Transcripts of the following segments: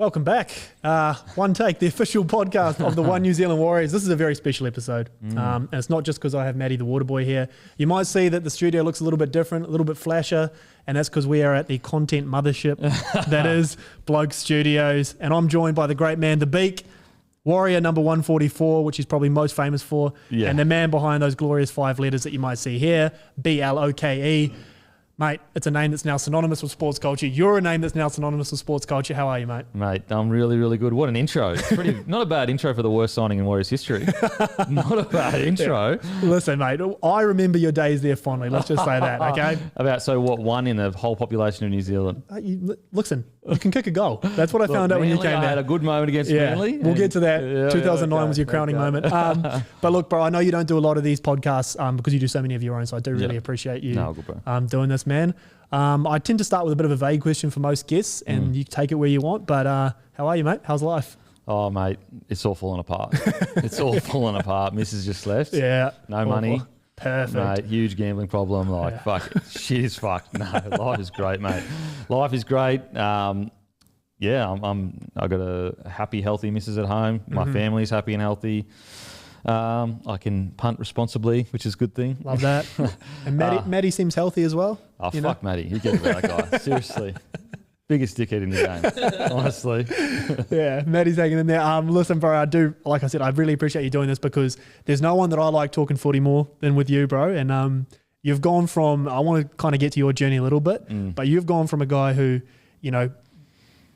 Welcome back. One Take, the official podcast of the One New Zealand Warriors. This is a very special episode. And it's not just because I have Matty the Waterboy here. You might see that the studio looks a little bit different, a little bit flasher, and that's because we are at the content mothership that is Bloke Studios. And I'm joined by the great man, the Beak, Warrior number 144, which he's probably most famous for, and the man behind those glorious 5 letters that you might see here, BLOKE. Mate, it's a name that's now synonymous with sports culture. You're a name that's now synonymous with sports culture. How are you, mate? Mate, I'm really, really good. What an intro. Not a bad intro for the worst signing in Warriors history. Not a bad intro. Yeah. Listen, mate, I remember your days there fondly. Let's just say that, okay? One in the whole population of New Zealand? Listen, you can kick a goal. That's what I found out when you came I there. had a good moment against Manly. We'll get to that. 2009 was your crowning moment. But look, bro, I know you don't do a lot of these podcasts because you do so many of your own, so I do really appreciate you doing this, man. I tend to start with a bit of a vague question for most guests, and you take it where you want. But how are you, mate? How's life? Oh, mate, it's all falling apart. It's all falling apart. Missus just left. Yeah. No money. Perfect. Mate, huge gambling problem. Fuck, shit is fucked. No, life is great, mate. Life is great. I got a happy, healthy missus at home. My family's happy and healthy. I can punt responsibly, which is a good thing. Love that. And Matty seems healthy as well. Oh, fuck Matty. You get about that guy. Seriously. Biggest dickhead in the game, honestly. Yeah, Matty's hanging in there. Listen, bro, like I said, I really appreciate you doing this because there's no one that I like talking footy more than with you, bro. And you've gone from, I want to kind of get to your journey a little bit, but you've gone from a guy who,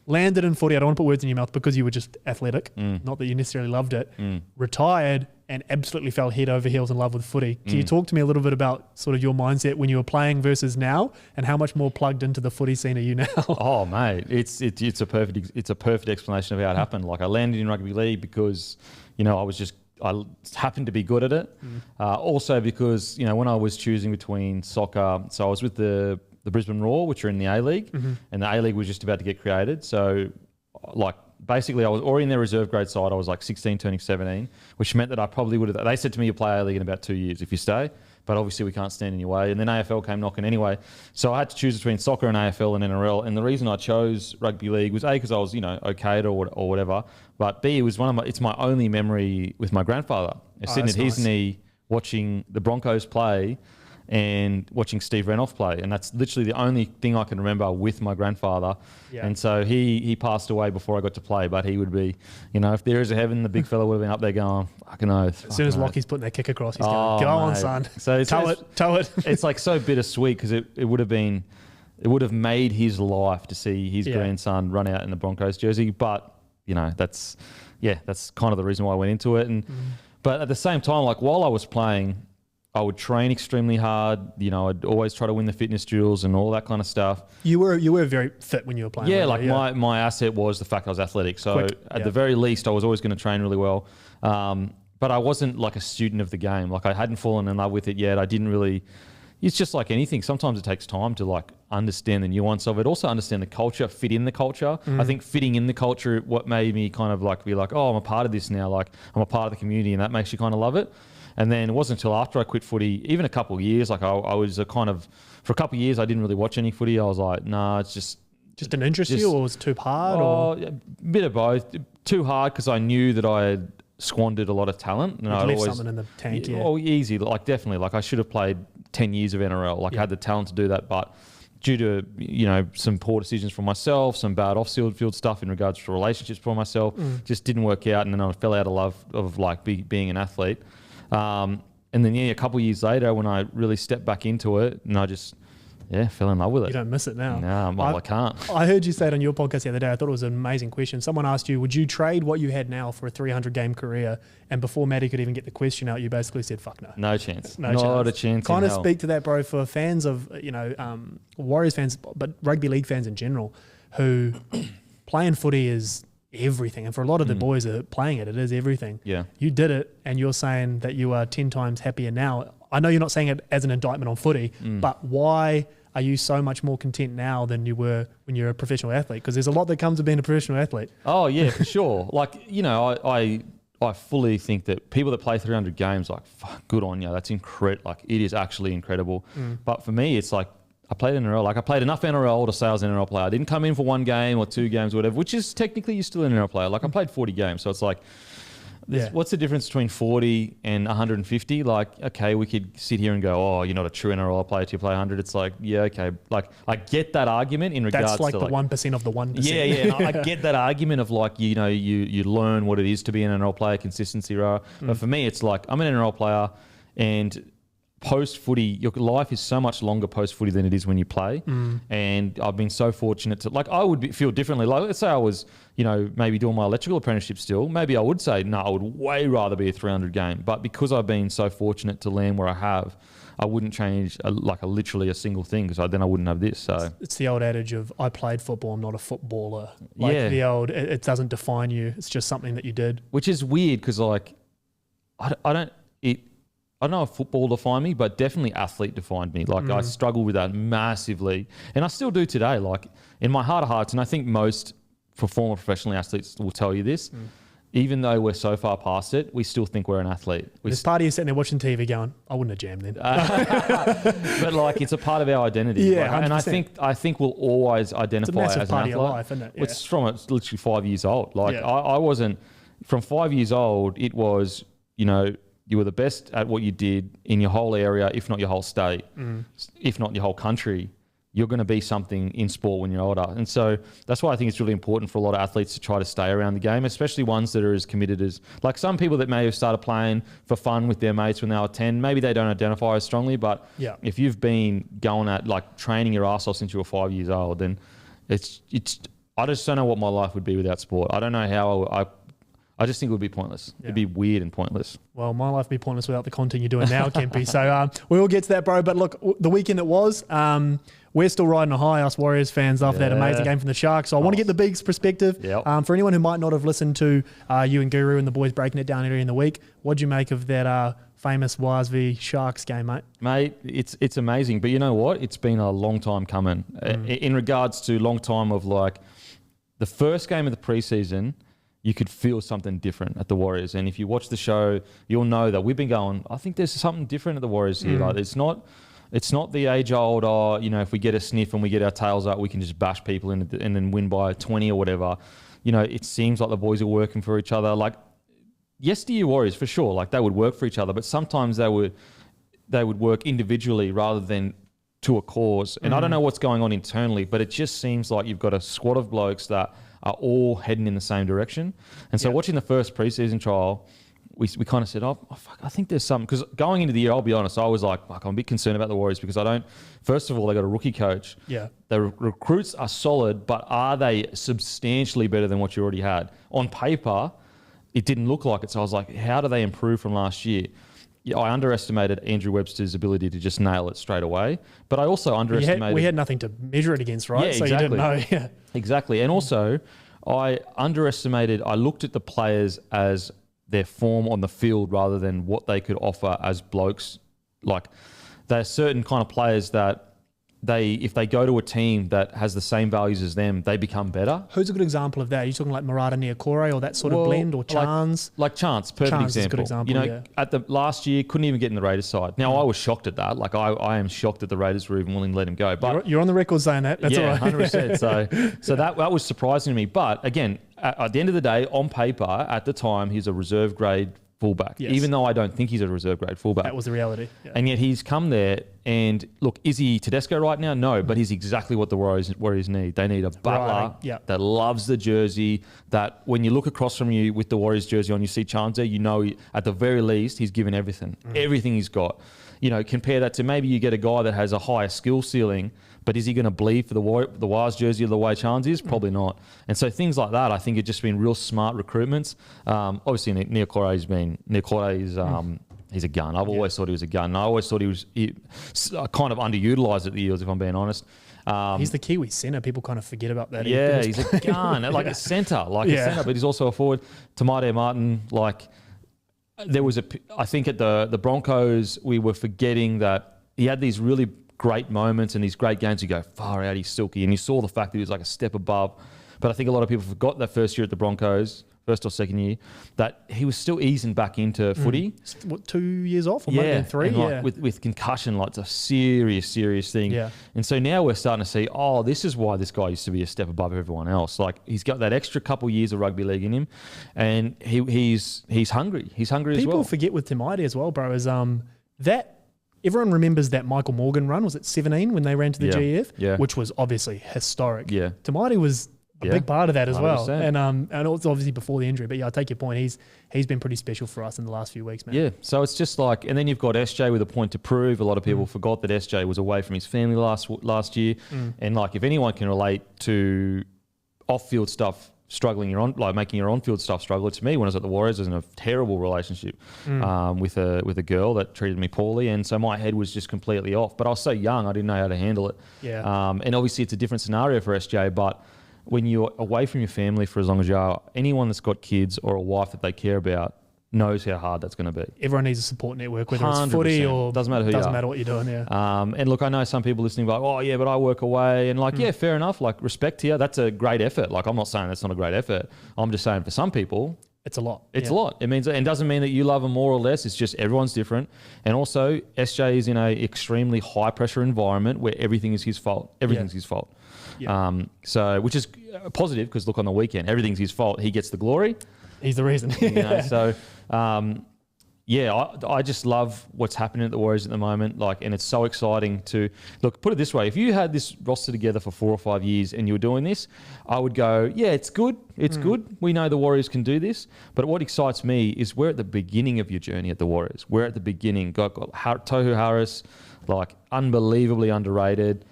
landed in footy, I don't want to put words in your mouth because you were just athletic, not that you necessarily loved it, retired and absolutely fell head over heels in love with footy. Can you talk to me a little bit about sort of your mindset when you were playing versus now and how much more plugged into the footy scene are you now? Oh, mate, it's a perfect explanation of how it happened. Like I landed in rugby league because, I happened to be good at it. Also because, when I was choosing between soccer, so I was with the Brisbane Roar, which are in the A-League, and the A-League was just about to get created. So, basically I was already in their reserve grade side. I was 16, turning 17, which meant that I probably would have... They said to me, you'll play A-League in about 2 years if you stay, but obviously we can't stand in your way. And then AFL came knocking anyway. So I had to choose between soccer and AFL and NRL. And the reason I chose rugby league was A, because I was, okay at it or whatever, but B, it was it's my only memory with my grandfather. Sitting at his knee watching the Broncos play and watching Steve Renouf play. And that's literally the only thing I can remember with my grandfather. Yeah. And so he passed away before I got to play, but he would be, if there is a heaven, the big fella would have been up there going, fucking oath. As soon as Lockie's putting that kick across, he's going, go on, son. So toe it. It's so bittersweet because it would have made his life to see his grandson run out in the Broncos jersey. But, that's kind of the reason why I went into it. And but at the same time, while I was playing, I would train extremely hard. I'd always try to win the fitness drills and all that kind of stuff. You were very fit when you were playing. Yeah, my asset was the fact I was athletic. So at the very least, I was always going to train really well. But I wasn't a student of the game. I hadn't fallen in love with it yet. I didn't really... It's just like anything. Sometimes it takes time to understand the nuance of it. Also understand the culture, fit in the culture. I think fitting in the culture, what made me kind of be oh, I'm a part of this now. I'm a part of the community, and that makes you kind of love it. And then it wasn't until after I quit footy, even a couple of years, I was for a couple of years, I didn't really watch any footy. I was like, nah, it's just didn't interest you, or was it too hard? A bit of both. Too hard because I knew that I had squandered a lot of talent. And I'd left something in the tank, Oh, easy. Definitely. I should have played 10 years of NRL. I had the talent to do that, but due to, some poor decisions from myself, some bad off-field stuff in regards to relationships for myself, just didn't work out. And then I fell out of love of being an athlete. And then, a couple of years later, when I really stepped back into it, and I just, fell in love with it. You don't miss it now. No, I can't. I heard you say it on your podcast the other day. I thought it was an amazing question. Someone asked you, would you trade what you had now for a 300-game career? And before Matty could even get the question out, you basically said, fuck no. No chance. Not a chance. Kind of speak to that, bro, for fans of, Warriors fans, but rugby league fans in general, who playing footy is everything, and for a lot of the boys that are playing it is everything. You did it, and you're saying that you are 10 times happier now. I know you're not saying it as an indictment on footy, but why are you so much more content now than you were when you're a professional athlete? Because there's a lot that comes with being a professional athlete. Oh yeah, for sure. I fully think that people that play 300 games, fuck, good on you. That's incredible. It is actually incredible. But for me, it's a I played NRL. Like I played enough NRL to say I was an NRL player. I didn't come in for 1 game or 2 games or whatever, which is technically you're still an NRL player. Like I played 40 games. So it's like, what's the difference between 40 and 150? Like, okay, we could sit here and go, oh, you're not a true NRL player till you play 100. It's like, yeah, okay. Like I get that argument in regards to that's like the 1% of the 1%. Yeah. I get that argument of like, you know, you learn what it is to be an NRL player, consistency, right? But for me, it's like I'm an NRL player and post footy, your life is so much longer post footy than it is when you play. And I've been so fortunate to, like, I would feel differently. Like, let's say I was, you know, maybe doing my electrical apprenticeship still. Maybe I would say, no, I would way rather be a 300 game. But because I've been so fortunate to land where I have, I wouldn't change literally a single thing because then I wouldn't have this. So it's the old adage of I played football, I'm not a footballer. Like the old, it doesn't define you. It's just something that you did. Which is weird because like, I don't know if football defined me, but definitely athlete defined me. Like I struggled with that massively, and I still do today. Like in my heart of hearts, and I think most former professional athletes will tell you this. Even though we're so far past it, we still think we're an athlete. This part of you sitting there watching TV going, I wouldn't have jammed then. But like, it's a part of our identity. Yeah, like, and I think we'll always identify as an athlete. Of your life, isn't it? Yeah. It's literally 5 years old. Like I wasn't, from 5 years old, it was, you know, you were the best at what you did in your whole area, if not your whole state, if not your whole country. You're going to be something in sport when you're older. And so that's why I think it's really important for a lot of athletes to try to stay around the game, especially ones that are as committed as, like some people that may have started playing for fun with their mates when they were 10, maybe they don't identify as strongly, but if you've been going at like training your ass off since you were 5 years old, then it's, I just don't know what my life would be without sport. I don't know how I just think it would be pointless. Yeah. It'd be weird and pointless. Well, my life would be pointless without the content you're doing now, Kempy. So we will get to that, bro. But look, the weekend it was, we're still riding a high, us Warriors fans, after that amazing game from the Sharks. So I want to get the Bigs perspective. Yep. For anyone who might not have listened to you and Guru and the boys breaking it down earlier in the week, what'd you make of that famous Wires v Sharks game, mate? Mate, it's amazing. But you know what? It's been a long time coming. In regards to long time of like the first game of the preseason, you could feel something different at the Warriors. And if you watch the show, you'll know that we've been going, I think there's something different at the Warriors here. Like it's not the age-old, if we get a sniff and we get our tails up, we can just bash people and then win by 20 or whatever. You know, it seems like the boys are working for each other. Like, yesteryear Warriors, for sure, like they would work for each other, but sometimes they would work individually rather than to a cause. And I don't know what's going on internally, but it just seems like you've got a squad of blokes that are all heading in the same direction. And so watching the first preseason trial, we kind of said, oh, fuck, I think there's something. Because going into the year, I'll be honest, I was like, fuck, I'm a bit concerned about the Warriors because first of all, they got a rookie coach. Yeah. The recruits are solid, but are they substantially better than what you already had? On paper, it didn't look like it. So I was like, how do they improve from last year? Yeah, I underestimated Andrew Webster's ability to just nail it straight away. But I also underestimated... We had nothing to measure it against, right? Yeah, so exactly. You didn't know. Yeah. Exactly. And also, I looked at the players as their form on the field rather than what they could offer as blokes. Like, there are certain kind of players that if they go to a team that has the same values as them, they become better. Who's a good example of that? Are you talking like Murata Niokore or that sort of blend, or Chance? Like Chance, perfect example. Is a good example. At the last year, couldn't even get in the Raiders side. Now, I was shocked at that. Like, I am shocked that the Raiders were even willing to let him go. But you're on the record saying that. That's all right. 100%. So that was surprising to me. But again, at the end of the day, on paper, at the time, he's a reserve grade fullback, even though I don't think he's a reserve grade fullback. That was the reality. Yeah. And yet he's come there, and look, is he Tedesco right now? No, but he's exactly what the Warriors need. They need a butler that loves the jersey, that when you look across from you with the Warriors jersey on, you see Chance there, you know at the very least he's given everything. Everything he's got. You know, compare that to maybe you get a guy that has a higher skill ceiling, but is he going to bleed for the Wires jersey the way Chance is? Probably not. And so things like that, I think, have just been real smart recruitments. Obviously, Niokore is he's a gun. I've always thought he was a gun. And I always thought he was kind of underutilised at the Eels, if I'm being honest. He's the Kiwi centre. People kind of forget about that. Yeah, he's a gun, like a centre, a centre, but he's also a forward. Tamade Martin, I think at the Broncos, we were forgetting that he had these really great moments and these great games. You go, far out, he's silky. And you saw the fact that he was like a step above. But I think a lot of people forgot that first year at the Broncos, first or second year, that he was still easing back into footy. What, 2 years off? Or might have been 3? And like with concussion, like it's a serious thing. Yeah. And so now we're starting to see, this is why this guy used to be a step above everyone else. Like he's got that extra couple years of rugby league in him, and he's hungry. He's hungry as well. People forget with Tamati as well, bro, is that everyone remembers that Michael Morgan run, was it 17 when they ran to the GEF? Yeah. Which was obviously historic. Yeah. Tamati was a big part of that as 100%. well. And it's obviously before the injury. But yeah, I take your point. He's been pretty special for us in the last few weeks, man. Yeah. So it's just like, and then you've got SJ with a point to prove. A lot of people forgot that SJ was away from his family last year. And like, if anyone can relate to off-field stuff, making your on-field stuff struggle. To me, when I was at the Warriors, I was in a terrible relationship with a girl that treated me poorly, and so my head was just completely off. But I was so young, I didn't know how to handle it. Yeah. And obviously, it's a different scenario for SJ. But when you're away from your family for as long as you are, anyone that's got kids or a wife that they care about knows how hard that's going to be. Everyone needs a support network, whether it's footy or doesn't matter what you're doing. Yeah. And look, I know some people listening like, but I work away, and like, fair enough. Like, respect here. That's a great effort. Like, I'm not saying that's not a great effort. I'm just saying for some people, it's a lot. It's a lot. It means, and doesn't mean that you love them more or less. It's just everyone's different. And also, SJ is in a extremely high pressure environment where everything is his fault. Everything's his fault. Yeah. So, which is positive because look, on the weekend, everything's his fault. He gets the glory. He's the reason. So, I just love what's happening at the Warriors at the moment. Like, and it's so exciting to look. Put it this way: if you had this roster together for 4 or 5 years and you were doing this, I would go, yeah, it's good. It's good. We know the Warriors can do this. But what excites me is we're at the beginning of your journey at the Warriors. We're at the beginning. Got Tohu Harris, like unbelievably underrated.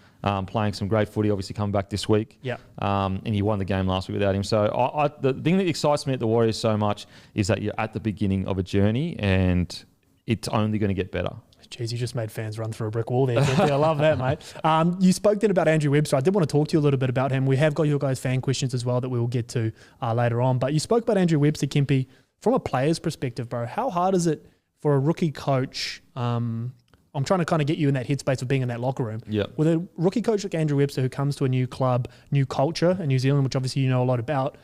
Playing some great footy, obviously coming back this week. Yeah. And he won the game last week without him. So the thing that excites me at the Warriors so much is that you're at the beginning of a journey and it's only going to get better. Jeez, you just made fans run through a brick wall there, Kempy. I love that, mate. You spoke then about Andrew Webster. I did want to talk to you a little bit about him. We have got your guys' fan questions as well that we will get to later on. But you spoke about Andrew Webster, Kempy. From a player's perspective, bro, how hard is it for a rookie coach? I'm trying to kind of get you in that headspace of being in that locker room. Yeah. With a rookie coach like Andrew Webster who comes to a new club, new culture in New Zealand, which obviously you know a lot about,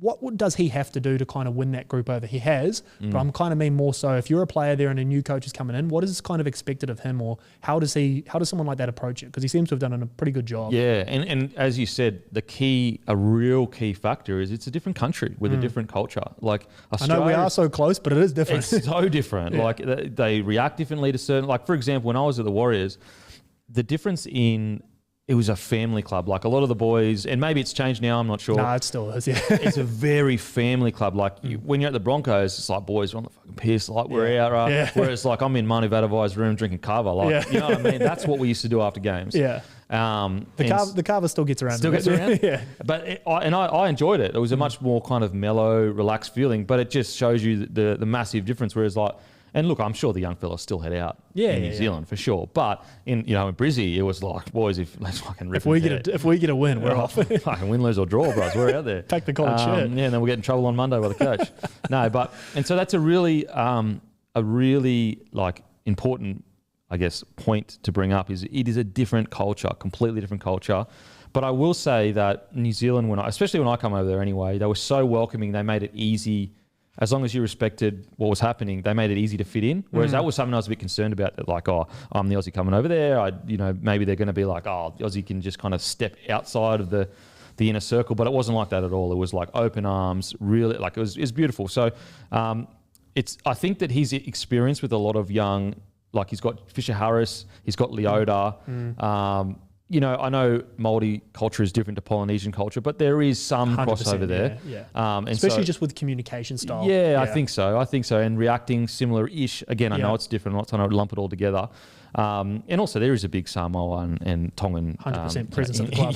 what does he have to do to kind of win that group over? He has, but I'm kind of mean more so if you're a player there and a new coach is coming in, what is kind of expected of him, or how does someone like that approach it? Because he seems to have done a pretty good job. Yeah, and as you said, a real key factor is it's a different country with a different culture. Like Australia, I know we are so close, but it is different. It's so different. Like they react differently to certain. Like for example, when I was at the Warriors, the difference in it was a family club. Like a lot of the boys, and maybe it's changed now, I'm not sure. No, it still is, yeah. It's a very family club. Like when you're at the Broncos, it's like, boys, we're on the fucking piss. Like we're out, right? Yeah. Whereas like I'm in Manu Vadavai's room drinking kava. Like, you know what I mean? That's what we used to do after games. Yeah. The kava still gets around. Still gets around? Yeah. But I enjoyed it. It was a much more kind of mellow, relaxed feeling, but it just shows you the massive difference. Whereas like, and look, I'm sure the young fellas still head out in New Zealand for sure. But in Brizzy, it was like, boys, let's fucking rip. If we get a win, we're off. Fucking win, lose or draw, bros. We're out there. Pack the collared shirt. Yeah, and then we'll get in trouble on Monday by the coach. And so that's a really like important, I guess, point to bring up. Is it is a different culture, completely different culture. But I will say that New Zealand, especially when I come over there anyway, they were so welcoming. They made it easy. As long as you respected what was happening, they made it easy to fit in. Whereas that was something I was a bit concerned about. That like, I'm the Aussie coming over there. Maybe they're going to be like, Aussie can just kind of step outside of the inner circle. But it wasn't like that at all. It was like open arms, really. Like it was beautiful. So I think that his experience with a lot of young, like he's got Fisher Harris, he's got Leota. I know Māori culture is different to Polynesian culture, but there is some crossover there. Yeah. And especially just with communication style. Yeah, I think so. And reacting similar-ish. Again, I know it's different. I'm not trying to lump it all together. And also there is a big Samoa and Tongan 100% presence at the club.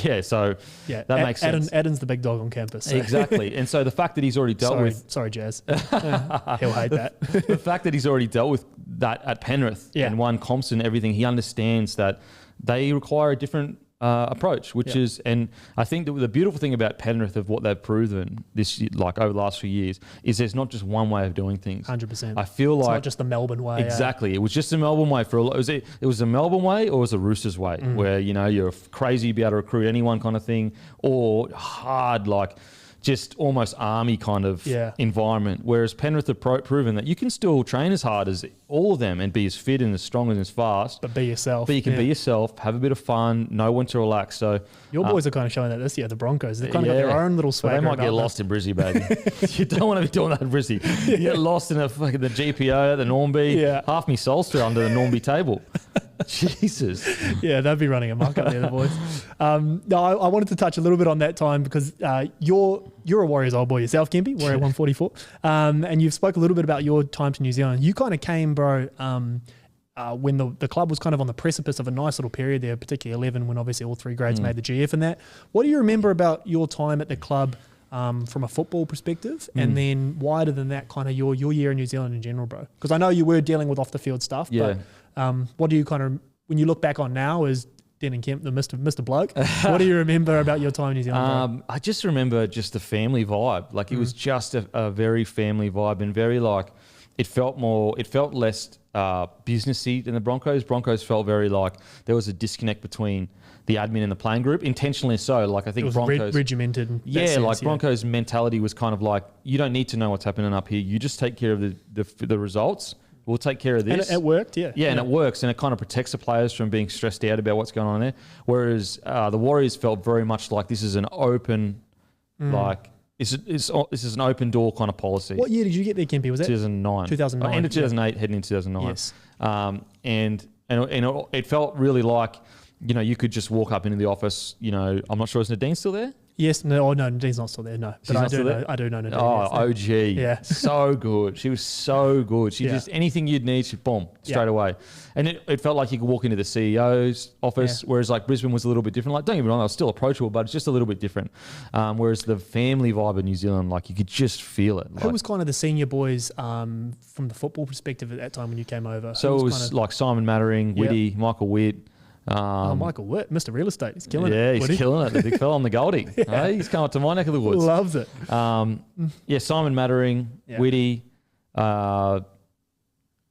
That makes sense. Adam's the big dog on campus. So. Exactly. And so the fact that he's already dealt with... Sorry, Jazz. He'll hate that. The fact that he's already dealt with that at Penrith and won comps and everything, he understands that they require a different approach, which is, and I think that the beautiful thing about Penrith of what they've proven this, like over the last few years, is there's not just one way of doing things. 100%. I feel like it's not just the Melbourne way. Exactly. It was just the Melbourne way for a lot. It was the Melbourne way, or it was the Roosters way, where you're crazy, be able to recruit anyone kind of thing, or hard like just almost army kind of environment. Whereas Penrith have proven that you can still train as hard as all of them and be as fit and as strong and as fast. But be yourself. But you can be yourself, have a bit of fun, know when to relax. So your boys are kind of showing that this year, the Broncos. They've kind of got their own little swagger. But they might get lost in Brizzy, baby. You don't want to be doing that in Brizzy. You get lost in the GPO, the Normby. Yeah. Half me soul's still under the Normby table. Jesus. Yeah, they'd be running amok up there, the boys. No, I wanted to touch a little bit on that time because you're a Warriors old boy yourself, Kempy, Warrior 144. And you've spoke a little bit about your time to New Zealand. You kind of came, bro, when the club was kind of on the precipice of a nice little period there, particularly 11, when obviously all three grades made the GF and that. What do you remember about your time at the club from a football perspective? And then wider than that, kind of your year in New Zealand in general, bro? Because I know you were dealing with off-the-field stuff, but what do you kind of, when you look back on now as Denan Kemp, the Mr. Bloke, what do you remember about your time in New Zealand? I just remember just the family vibe. Like, it was just a very family vibe and very like, it felt less businessy than the Broncos. Broncos felt very like there was a disconnect between the admin and the playing group, intentionally so. Like, I think it was Broncos regimented. Broncos mentality was kind of like, you don't need to know what's happening up here. You just take care of the results. We'll take care of this. And it worked, yeah. Yeah, and it works, and it kind of protects the players from being stressed out about what's going on there. Whereas the Warriors felt very much like this is an open, like this is an open door kind of policy. What year did you get there, Kempy? Was that 2009? 2009. End of 2008, heading into 2009. Yes. And it felt really like, you know, you could just walk up into the office. You know, I'm not sure, is Nadine still there? Yes, no, Nadine's not still there, no. But I do know Nadine. Oh, OG. Yeah. So good. She was so good. She just, anything you'd need, she'd boom, straight away. And it felt like you could walk into the CEO's office, whereas like Brisbane was a little bit different. Like, don't get me wrong, I was still approachable, but it's just a little bit different. Whereas the family vibe in New Zealand, like, you could just feel it. Like, who was kind of the senior boys from the football perspective at that time when you came over? So it was like Simon Mattering, Whitty, Michael Witt. Michael Witt, Mr. Real Estate. He's killing it. Yeah, he's killing it. The big fella on the Goldie. Hey, he's come up to my neck of the woods. Loves it. Simon Mattering, Whitty, Rapati,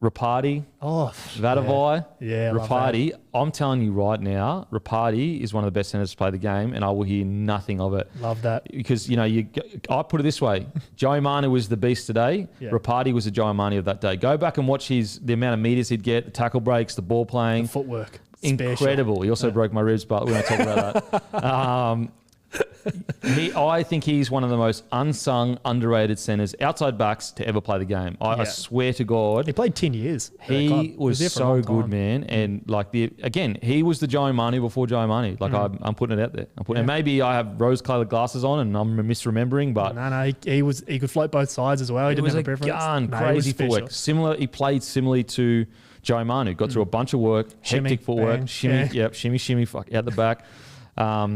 Vadavai, Rapati. I'm telling you right now, Rapati is one of the best centers to play the game, and I will hear nothing of it. Love that. Because, you know, I put it this way. Joey Manu was the beast today. Rapati was the Joey Manu of that day. Go back and watch the amount of meters he'd get, the tackle breaks, the ball playing. The footwork. Incredible. He also broke my ribs, but we won't talk about that. I think he's one of the most unsung, underrated centers, outside backs, to ever play the game. I swear to God. He played 10 years. He was so good, man. And like he was the Joey Manu before Joey Manu. Like I'm putting it out there. And maybe I have rose-colored glasses on and I'm misremembering, but no, he could float both sides as well. He didn't have a preference. Gun, crazy footwork. He played similarly to Joey Manu. Got through a bunch of work, hectic footwork, shimmy, fuck out the back.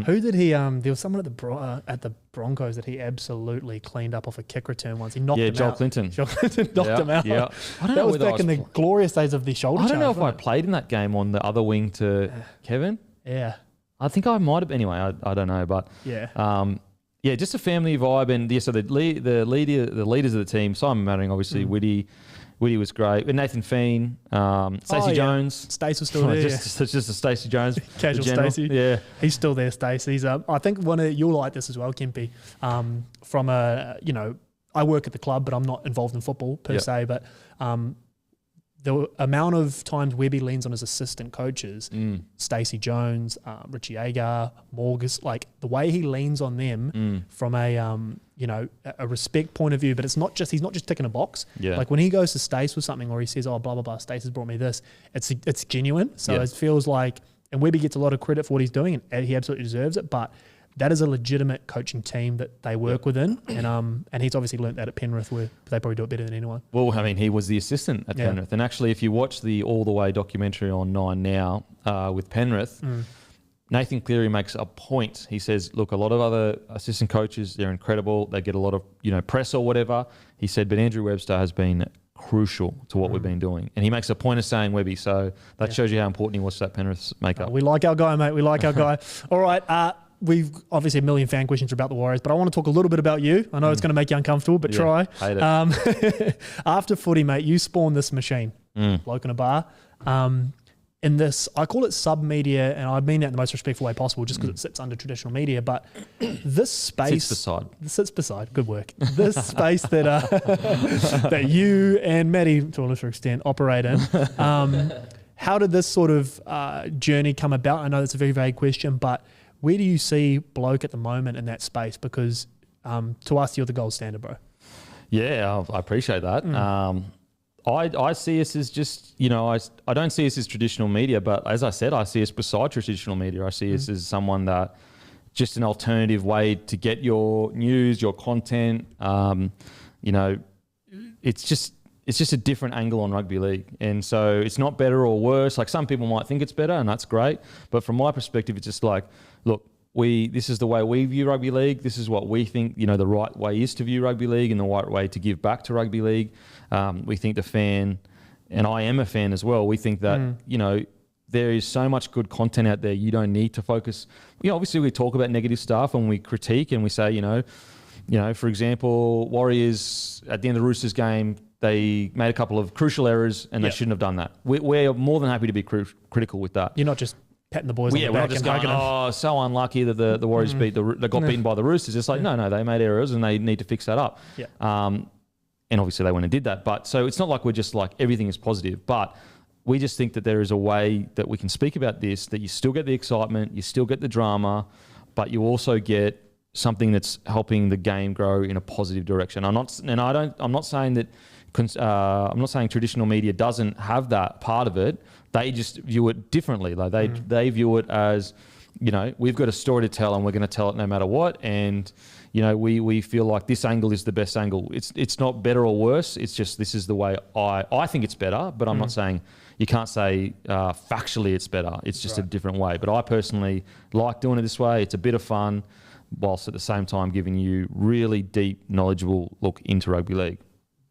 Who did he? There was someone at the Broncos that he absolutely cleaned up off a kick return once. He knocked him out. Joel Clinton. Joel Clinton knocked him out. Yeah, that was back in the glorious days of the shoulder. I don't know if I played in that game on the other wing to Kevin. Yeah, I think I might have. Anyway, I don't know, but just a family vibe, and so the leaders of the team. Simon Mattering, obviously, Whitty was great. And Nathan Feen, Stacey Jones. Stace was still there. Just a Stacey Jones. Casual Stacey. Yeah. He's still there, Stace. He's I think you'll like this as well, Kempy. From I work at the club, but I'm not involved in football per se. But the amount of times Webby leans on his assistant coaches, Stacey Jones, Richie Agar, Morgus, like the way he leans on them from a respect point of view, but he's not just ticking a box. Yeah. Like when he goes to Stace with something or he says, oh, blah, blah, blah, Stace has brought me this, it's genuine. So it feels like, and Webby gets a lot of credit for what he's doing and he absolutely deserves it, but that is a legitimate coaching team that they work within. And he's obviously learnt that at Penrith where they probably do it better than anyone. Well, I mean, he was the assistant at Penrith. And actually, if you watch the All the Way documentary on 9 Now with Penrith, Nathan Cleary makes a point. He says, look, a lot of other assistant coaches, they're incredible. They get a lot of press or whatever. He said, but Andrew Webster has been crucial to what we've been doing. And he makes a point of saying Webby. So that shows you how important he was to that Penrith's makeup. We like our guy, mate. We like our guy. All right. We've obviously a million fan questions about the Warriors, but I want to talk a little bit about you. I know it's going to make you uncomfortable, but try. Hate it. After footy, mate, you spawned this machine, Bloke In A Bar. in this, I call it sub-media, and I mean that in the most respectful way possible, just because it sits under traditional media. But this space sits beside. Good work. This space that that you and Maddie, to a lesser extent, operate in. How did this sort of journey come about? I know that's a very vague question, but where do you see Bloke at the moment in that space? Because to us, you're the gold standard, bro. Yeah, I appreciate that. I see us as just, I don't see us as traditional media, but as I said, I see us beside traditional media. I see us as someone that just an alternative way to get your news, your content. It's just a different angle on rugby league. And so it's not better or worse. Like some people might think it's better, and that's great. But from my perspective, it's just like, look, this is the way we view rugby league. This is what we think, the right way is to view rugby league and the right way to give back to rugby league. We think the fan, and I am a fan as well, we think that, there is so much good content out there. You don't need to focus. Obviously we talk about negative stuff and we critique and we say, for example, Warriors at the end of the Roosters game, they made a couple of crucial errors and they shouldn't have done that. We're more than happy to be critical with that. You're not just patting the boys on the back. We're not just going, so unlucky that the Warriors they got beaten by the Roosters. It's like, no, they made errors and they need to fix that up. Yeah. And obviously they went and did that. But so it's not like we're just like everything is positive, but we just think that there is a way that we can speak about this, that you still get the excitement, you still get the drama, but you also get something that's helping the game grow in a positive direction. I'm not saying that I'm not saying traditional media doesn't have that part of it. They just view it differently. Like they view it as, we've got a story to tell and we're going to tell it no matter what. And, we feel like this angle is the best angle. It's not better or worse. It's just, this is the way I think it's better, but I'm not saying you can't say factually it's better. It's just a different way. But I personally like doing it this way. It's a bit of fun whilst at the same time giving you really deep, knowledgeable look into rugby league.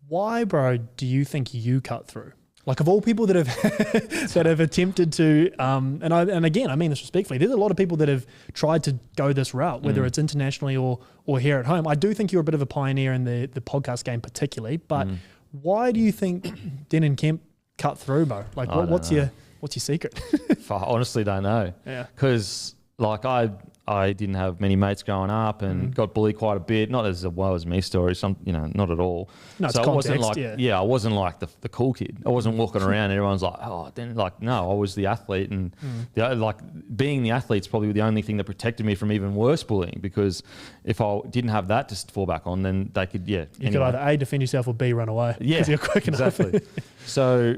Why, bro, do you think you cut through? Like of all people that have that have attempted to, and again, I mean this respectfully, there's a lot of people that have tried to go this route, whether it's internationally or here at home. I do think you're a bit of a pioneer in the podcast game particularly, but why do you think Denan Kemp cut through, bro? Like what's your secret? I honestly don't know. Yeah. Because like I didn't have many mates growing up and got bullied quite a bit. Not as well as me story, not at all. No, so it's I wasn't context, like, I wasn't like the cool kid. I wasn't walking around and everyone's like, no, I was the athlete. And being the athlete's probably the only thing that protected me from even worse bullying, because if I didn't have that to fall back on, then they could, You could either A, defend yourself, or B, run away. Yeah, because you're quick enough. Exactly. So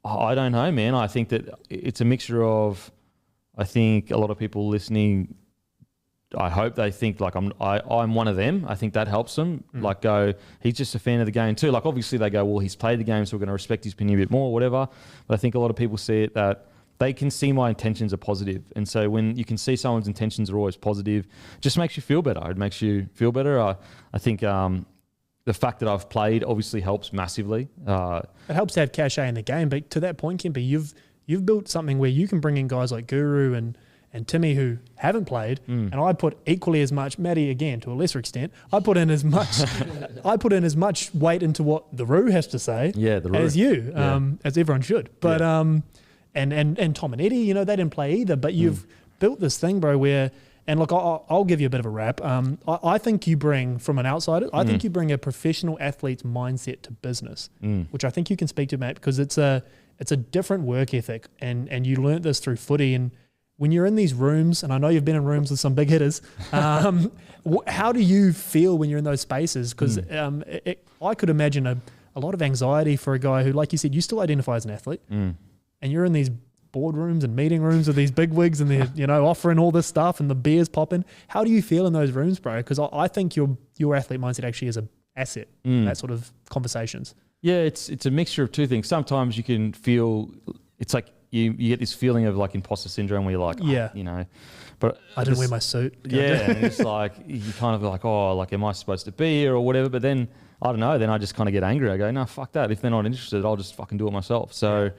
I don't know, man. I think that it's a mixture of, I think a lot of people listening, I hope they think like I'm one of them. I think that helps them. Like go, he's just a fan of the game too. Like obviously they go, well, he's played the game, so we're going to respect his opinion a bit more, whatever. But I think a lot of people see it that they can see my intentions are positive. And so when you can see someone's intentions are always positive, it just makes you feel better. It makes you feel better. I think the fact that I've played obviously helps massively. It helps to have cachet in the game. But to that point, Kempy, you've built something where you can bring in guys like Guru and Timmy who haven't played, and I put equally as much, Maddie again to a lesser extent, I put in as much weight into what the Roo has to say as you, as everyone should. But and Tom and Eddie, they didn't play either, but you've built this thing, bro, where, and look, I'll give you a bit of a rap. I think you bring, from an outsider, I think you bring a professional athlete's mindset to business, which I think you can speak to, mate, because it's a different work ethic, and you learnt this through footy. And when you're in these rooms, and I know you've been in rooms with some big hitters, how do you feel when you're in those spaces? Because I could imagine a lot of anxiety for a guy who, like you said, you still identify as an athlete, and you're in these boardrooms and meeting rooms with these big wigs, and they're offering all this stuff, and the beers popping. How do you feel in those rooms, bro? Because I think your athlete mindset actually is an asset in that sort of conversations. Yeah, it's a mixture of two things. Sometimes you can feel it's like you get this feeling of like imposter syndrome where you're like, but I didn't wear my suit. And it's like you kind of like, am I supposed to be here or whatever? But then I don't know. Then I just kind of get angry. I go, no, fuck that. If they're not interested, I'll just fucking do it myself. So.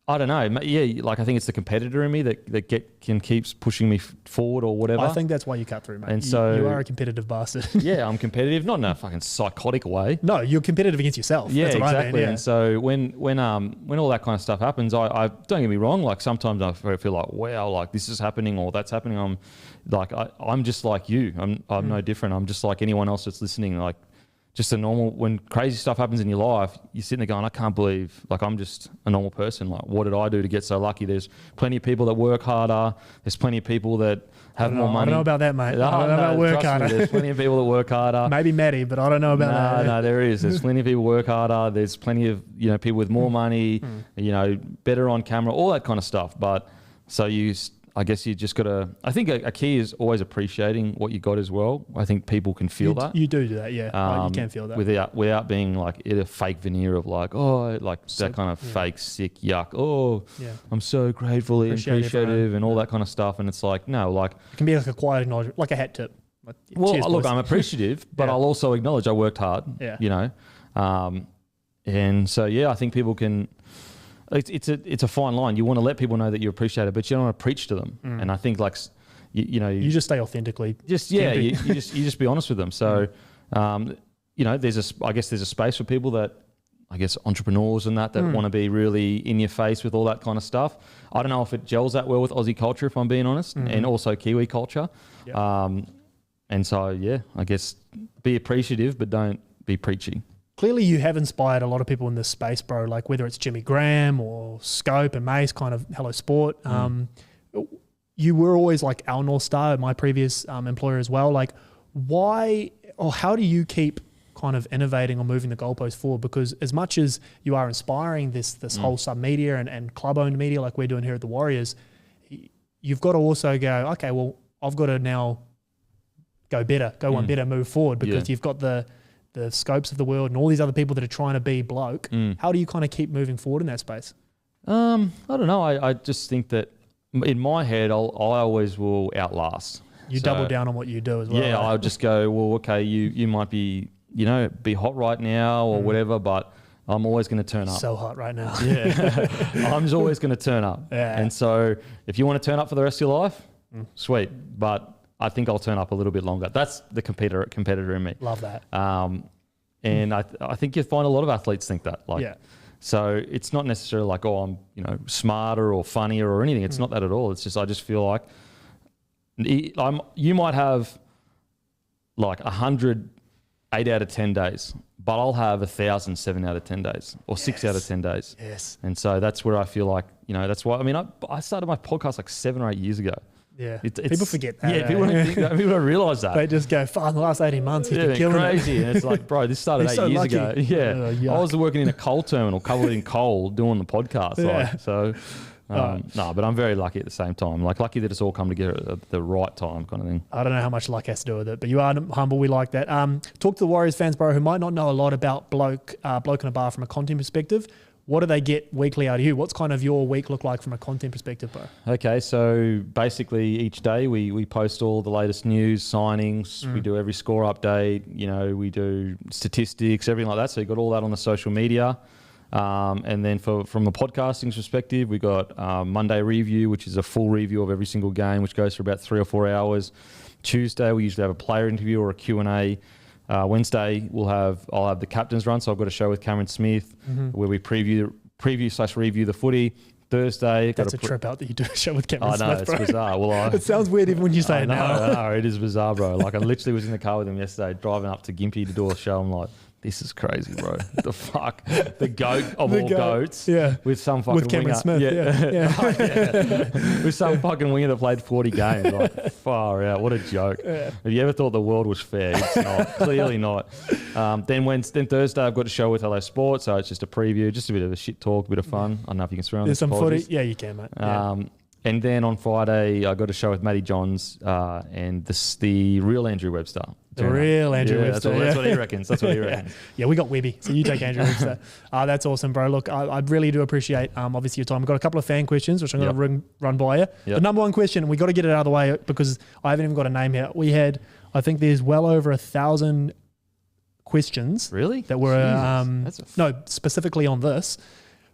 I don't know. Yeah, like I think it's the competitor in me that keeps pushing me forward or whatever. I think that's why you cut through, mate. And so you are a competitive bastard. Yeah, I'm competitive, not in a fucking psychotic way. No, you're competitive against yourself. Yeah, that's what exactly. I mean, yeah. And so when all that kind of stuff happens, I don't get me wrong. Like sometimes I feel like, wow, like this is happening or that's happening. I'm just like you. I'm no different. I'm just like anyone else that's listening. Like just a normal. When crazy stuff happens in your life, you're sitting there going, I can't believe. Like I'm just a normal person. Like what did I do to get so lucky? There's plenty of people that work harder. There's plenty of people that have more money. I don't know about that, mate. I don't know about work harder. There's plenty of people that work harder. Maybe Maddie, but I don't know about that. No, there is. There's plenty of people work harder. There's plenty of people with more money, better on camera, all that kind of stuff. But so I guess you just got to. I think a key is always appreciating what you got as well. I think people can feel that. You do that, yeah. You can feel that without being like a fake veneer of like that kind of fake sick yuck. Oh, yeah. I'm so grateful and appreciative and all that kind of stuff. And it's like no, like it can be like a quiet acknowledgement, like a hat tip. Like, well, look, I'm appreciative, but I'll also acknowledge I worked hard. Yeah. And so I think people can. It's a fine line. You want to let people know that you appreciate it, but you don't want to preach to them. And I think like you just stay authentically. You just be honest with them. So there's a space for people that entrepreneurs and that want to be really in your face with all that kind of stuff. I don't know if it gels that well with Aussie culture, if I'm being honest, and also Kiwi culture. Yep. And so I guess be appreciative, but don't be preachy. Clearly you have inspired a lot of people in this space, bro, like whether it's Jimmy Graham or Scope and Mace, kind of Hello Sport. You were always like our North Star, my previous employer as well. Like why or how do you keep kind of innovating or moving the goalposts forward? Because as much as you are inspiring this whole sub-media and club-owned media like we're doing here at the Warriors, you've got to also go, okay, well, I've got to now go one better, move forward because you've got the Scopes of the world and all these other people that are trying to be bloke. How do you kind of keep moving forward in that space? I don't know. I just think that in my head, I always will outlast. You double down on what you do as well. Yeah, I'll just go, well, okay, you might be, be hot right now or whatever, but I'm always going to turn up. So hot right now. Yeah. I'm just always going to turn up. Yeah. And so if you want to turn up for the rest of your life, sweet. But I think I'll turn up a little bit longer. That's the competitor in me. Love that. And I think you find a lot of athletes think that. So it's not necessarily like, oh, I'm smarter or funnier or anything. It's not that at all. It's just I just feel like you might have like 100 8 out of 10 days, but I'll have 1,000 7 out of 10 days or 6 out of 10 days. Yes. And so that's where I feel like that's why. I mean, I started my podcast like 7 or 8 years ago. Yeah, people forget that. Yeah, people don't think that. People don't realise that. They just go, "Fuck, the last 18 months he's been killing crazy." And it's like, bro, this started 8 years ago. Yeah, I was working in a coal terminal, covered in coal, doing the podcast. But I'm very lucky at the same time. Like lucky that it's all come together at the right time, kind of thing. I don't know how much luck has to do with it, but you are humble. We like that. Talk to the Warriors fans, bro, who might not know a lot about Bloke in a Bar from a content perspective. What do they get weekly out of you? What's kind of your week look like from a content perspective, bro? Okay, so basically each day we post all the latest news, signings. We do every score update. We do statistics, everything like that. So you got all that on the social media. And then from a podcasting perspective, we got Monday review, which is a full review of every single game, which goes for about 3 or 4 hours. Tuesday, we usually have a player interview or a Q&A. Wednesday, I'll have the captain's run. So I've got a show with Cameron Smith where we preview/review the footy. Thursday. That's a trip out that you do a show with Cameron Smith, bro. It's bizarre. Well, it sounds weird even when you say it now. No, it is bizarre, bro. Like I literally was in the car with him yesterday, driving up to Kempy to do a show. I'm like, this is crazy, bro. The fuck? The goat of all goats. Yeah. With some fucking with Cameron winger. Smith. Yeah. With some fucking winger that played 40 games. Like, far out. What a joke. Yeah. Have you ever thought the world was fair? It's not. Clearly not. Then Thursday, I've got a show with Hello Sport. So it's just a preview, just a bit of a shit talk, a bit of fun. I don't know if you can swear on this. There's some footy. Yeah, you can, mate. And then on Friday, I got a show with Matty Johns and the real Andrew Webster. The real Andrew Webster. That's what he reckons. That's what he reckons. Yeah, we got Webby, so you take Andrew Webster. That's awesome, bro. Look, I really do appreciate, obviously, your time. We've got a couple of fan questions, which I'm going to run by you. Yep. The number one question, and we got to get it out of the way because I haven't even got a name here. I think there's well over 1,000 questions. Really? That were, specifically on this.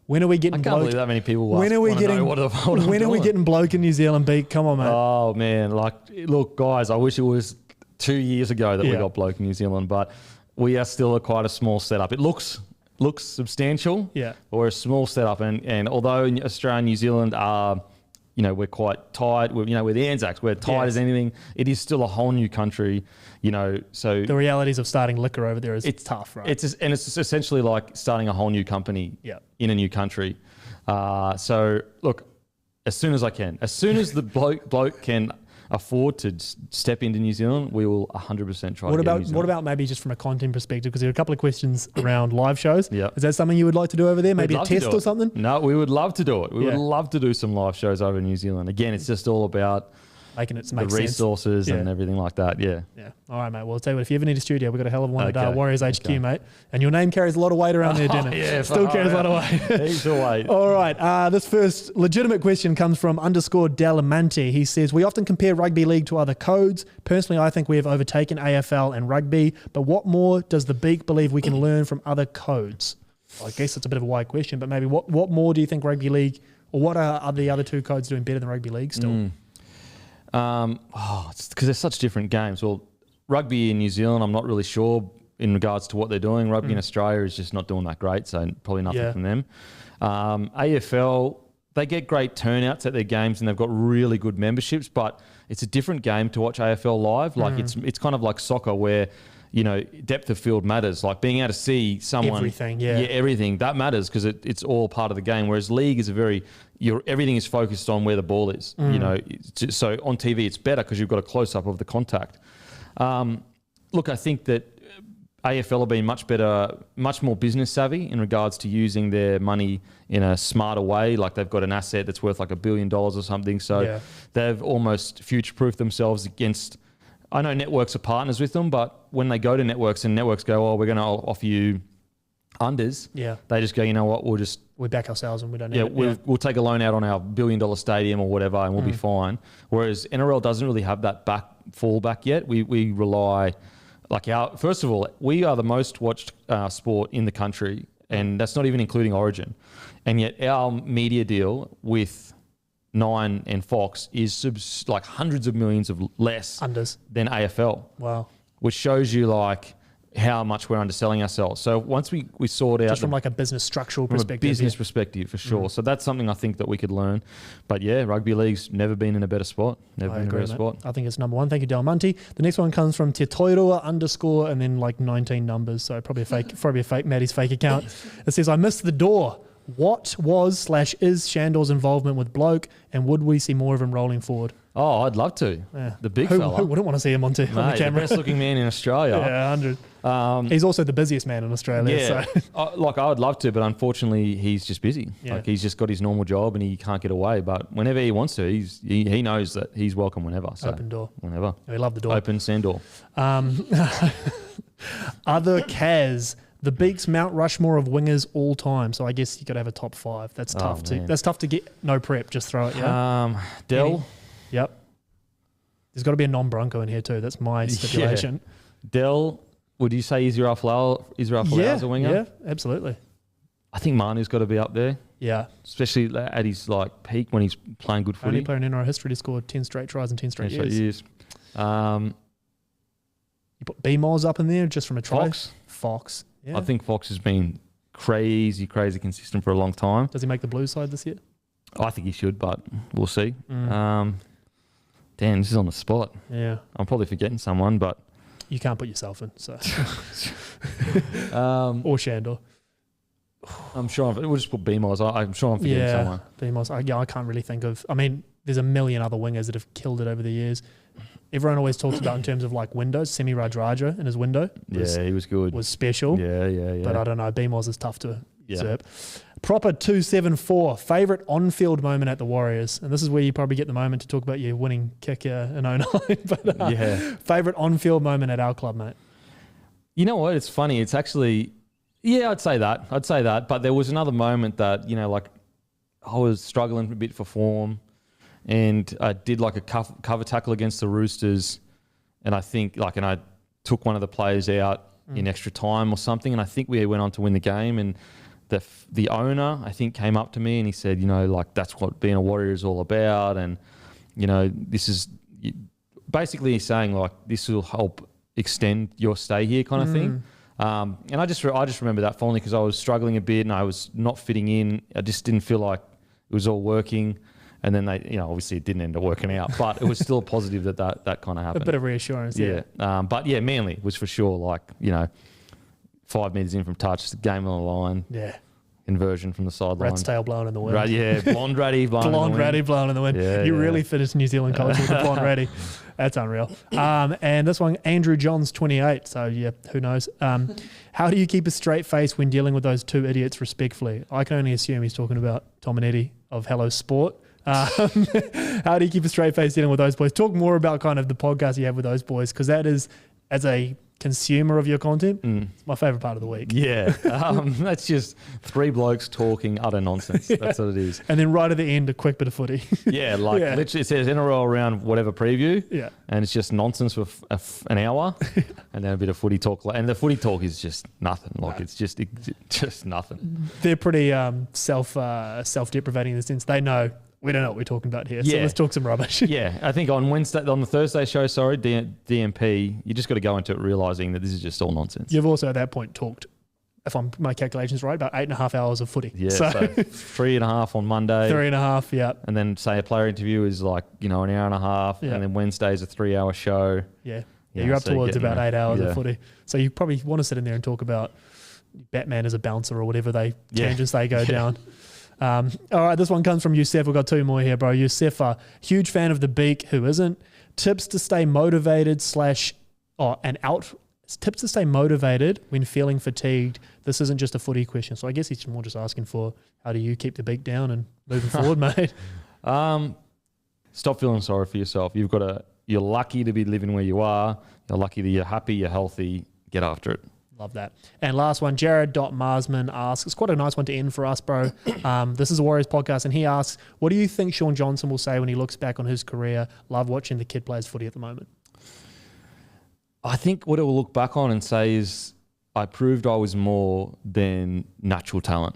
When are we I getting can't believe that many people when are we getting Bloke in New Zealand beat? Come on, mate. Oh, man. Like, look, guys, I wish it was 2 years ago that we got Bloke in New Zealand, but we are still quite a small setup. It looks substantial, but we're a small setup. And although Australia and New Zealand are, we're quite tight. We're the Anzacs. We're tight as anything. It is still a whole new country, so... The realities of starting liquor over there is tough, right? It's essentially like starting a whole new company in a new country. So, look, as soon as the bloke can afford to step into New Zealand, we will 100% try to get New Zealand. What about maybe just from a content perspective? Because there are a couple of questions around live shows. Yeah. Is that something you would like to do over there? Maybe a test or something? No, we would love to do it. We would love to do some live shows over in New Zealand. Again, it's just all about making it make the resources and everything like that. Yeah. All right, mate. Well, I'll tell you what, if you ever need a studio, we've got a hell of one at Warriors HQ, mate. And your name carries a lot of weight around there, Denan. Still carries a lot of weight. He's a weight. All right. This first legitimate question comes from _Delamanti. He says, we often compare rugby league to other codes. Personally, I think we have overtaken AFL and rugby, but what more does the Beak believe we can learn from other codes? Well, I guess it's a bit of a wide question, but maybe what more do you think rugby league, or what are the other two codes doing better than rugby league still? It's because they're such different games. Well, rugby in New Zealand, I'm not really sure in regards to what they're doing. Rugby in Australia is just not doing that great, so probably nothing from them. AFL, they get great turnouts at their games and they've got really good memberships, but it's a different game to watch AFL live. Like it's kind of like soccer where, depth of field matters. Like being able to see someone... Everything, everything. That matters because it's all part of the game. Whereas league is everything is focused on where the ball is. So on TV it's better because you've got a close-up of the contact. Look, I think that AFL have been much more business savvy in regards to using their money in a smarter way. Like they've got an asset that's worth like $1 billion or something. So they've almost future-proofed themselves against... I know networks are partners with them, but when they go to networks and networks go, oh, we're going to offer you unders, they just go, you know what, we back ourselves and we don't need it. We'll take a loan out on our $1 billion stadium or whatever and we'll be fine. Whereas NRL doesn't really have that fallback yet. We rely, first of all, we are the most watched sport in the country, and that's not even including Origin. And yet our media deal with Nine and Fox is like hundreds of millions of less unders than AFL. Wow. Which shows you like how much we're underselling ourselves. So once we sort out... Just from like a business structural perspective. A business perspective, for sure. So that's something I think that we could learn. But yeah, rugby league's never been in a better spot. Never been in a better spot. I think it's number one. Thank you, Delmonte. The next one comes from Te Toiroa _ and then like 19 numbers. So probably a fake Maddie's fake account. It says, I missed the door. What was/is Shandor's involvement with Bloke, and would we see more of him rolling forward? Oh, I'd love to. Yeah. The big fella. Who wouldn't want to see him on the camera? The best looking man in Australia. 100. He's also the busiest man in Australia. Yeah. So. I would love to, but unfortunately he's just busy. Yeah. Like he's just got his normal job and he can't get away. But whenever he wants to, he knows that he's welcome whenever. So open door. Whenever. We love the door. Open sand door. Other Kaz. The Beaks Mount Rushmore of wingers all time. So I guess you got to have a top 5. That's tough That's tough to get. No prep, just throw it. Yeah. Dell. Yep. There's got to be a non-Bronco in here too. That's my stipulation. Yeah. Dell. Would you say Israel Folau is a winger? Yeah, absolutely. I think Manu's got to be up there. Yeah. Especially at his peak when he's playing good footy. Only player in NRL history to score 10 straight tries in 10 straight years. You put B-Moz up in there just from a try. Fox. Yeah. I think Fox has been crazy consistent for a long time. Does he make the Blues side this year? I think he should, but we'll see. Dan, this is on the spot. Yeah. I'm probably forgetting someone, but... You can't put yourself in, so... or Shandor. I'm sure... We'll just put B-Moz. I'm sure I'm forgetting someone. B-Moz. I can't really think of... I mean, there's a million other wingers that have killed it over the years. Everyone always talks about in terms of like windows. Semi Radraja in his window. He was good. Was special. Yeah. But I don't know. B-Moz is tough to usurp. Proper 274. Favourite on-field moment at the Warriors. And this is where you probably get the moment to talk about your winning kick in 09. But favourite on-field moment at our club, mate. You know what? It's funny. It's actually... Yeah, I'd say that. But there was another moment that, I was struggling a bit for form. And I did like a cover tackle against the Roosters, and I think and I took one of the players out in extra time or something, and I think we went on to win the game. And the owner, I think, came up to me and he said, you know, like, that's what being a Warrior is all about. And, you know, this is basically he's saying, like, this will help extend your stay here kind of thing. And I just remember that fondly because I was struggling a bit and I was not fitting in. I just didn't feel like it was all working. And then they, you know, obviously it didn't end up working out, but it was still positive that kind of happened. A bit of reassurance. Yeah. But yeah, Manly was for sure, like, you know, 5 metres in from touch, the game on the line. Yeah. Inversion from the sideline. Rat's tail blowing in the wind. Right, yeah, blonde ratty blowing in the wind. Blonde ratty blowing in the wind. Yeah, you yeah. really finished New Zealand culture with the blonde ratty. That's unreal. And this one, Andrew Johns, 28. So, yeah, who knows? How do you keep a straight face when dealing with those two idiots respectfully? I can only assume he's talking about Tom and Eddie of Hello Sport. How do you keep a straight face dealing with those boys? Talk more about kind of the podcast you have with those boys, because that is, as a consumer of your content, it's my favourite part of the week. Yeah. That's just 3 blokes talking utter nonsense. Yeah. That's what it is. And then right at the end, a quick bit of footy. Yeah, like literally it says NRL round whatever preview. Yeah. And it's just nonsense for an hour and then a bit of footy talk. And the footy talk is just nothing. Like it's just nothing. They're pretty self-deprecating in the sense they know we don't know what we're talking about here. So let's talk some rubbish. Yeah. I think on the Thursday show, DMP, you just got to go into it realising that this is just all nonsense. You've also at that point talked, if my calculations right, about 8.5 hours of footy. Yeah. So 3.5 on Monday. 3.5, yeah. And then say a player interview is like, you know, an hour and a half. Yeah. And then Wednesday's a 3-hour show. Yeah. Yeah, you're up towards about 8 hours of footy. So you probably want to sit in there and talk about Batman as a bouncer or whatever tangents they go down. All right, this one comes from Youssef. We've got 2 more here, bro. Youssef, huge fan of the Beak. Who isn't? Tips to stay motivated tips to stay motivated when feeling fatigued. This isn't just a footy question, so I guess he's more just asking for how do you keep the Beak down and moving forward, mate. Stop feeling sorry for yourself. You're lucky to be living where you are. You're lucky that you're happy, you're healthy. Get after it. Love that. And last one, Jared.Marsman asks, it's quite a nice one to end for us, bro. This is a Warriors podcast, and he asks, what do you think Sean Johnson will say when he looks back on his career? Love watching the kid plays footy at the moment. I think what it will look back on and say is, I proved I was more than natural talent.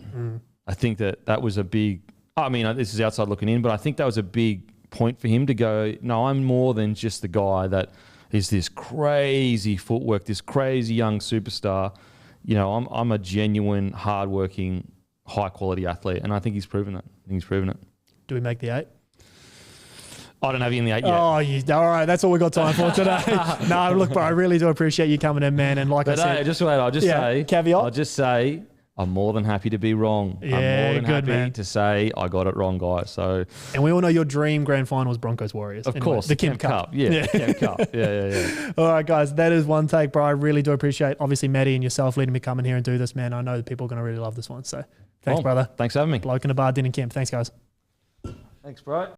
I think that was a big, I mean, this is outside looking in, but I think that was a big point for him to go, no, I'm more than just the guy that is this crazy footwork, this crazy young superstar. You know, I'm a genuine, hardworking, high-quality athlete, and I think he's proven it. Do we make the 8? I don't have you in the 8 yet. Oh, all right. That's all we got time for today. No, look, bro, I really do appreciate you coming in, man. And like I said, I'll just say, I'm more than happy to be wrong. Yeah, I'm more than happy to say I got it wrong, guys. So, and we all know your dream grand final was Broncos Warriors. Of course, the Kemp Cup. Yeah, Kemp Cup. Yeah. All right, guys, that is one take, bro. I really do appreciate, obviously, Maddie and yourself letting me come in here and do this, man. I know that people are going to really love this one. So, thanks, brother. Thanks for having me. Bloke in a Bar, Denan Kemp. Thanks, guys. Thanks, bro.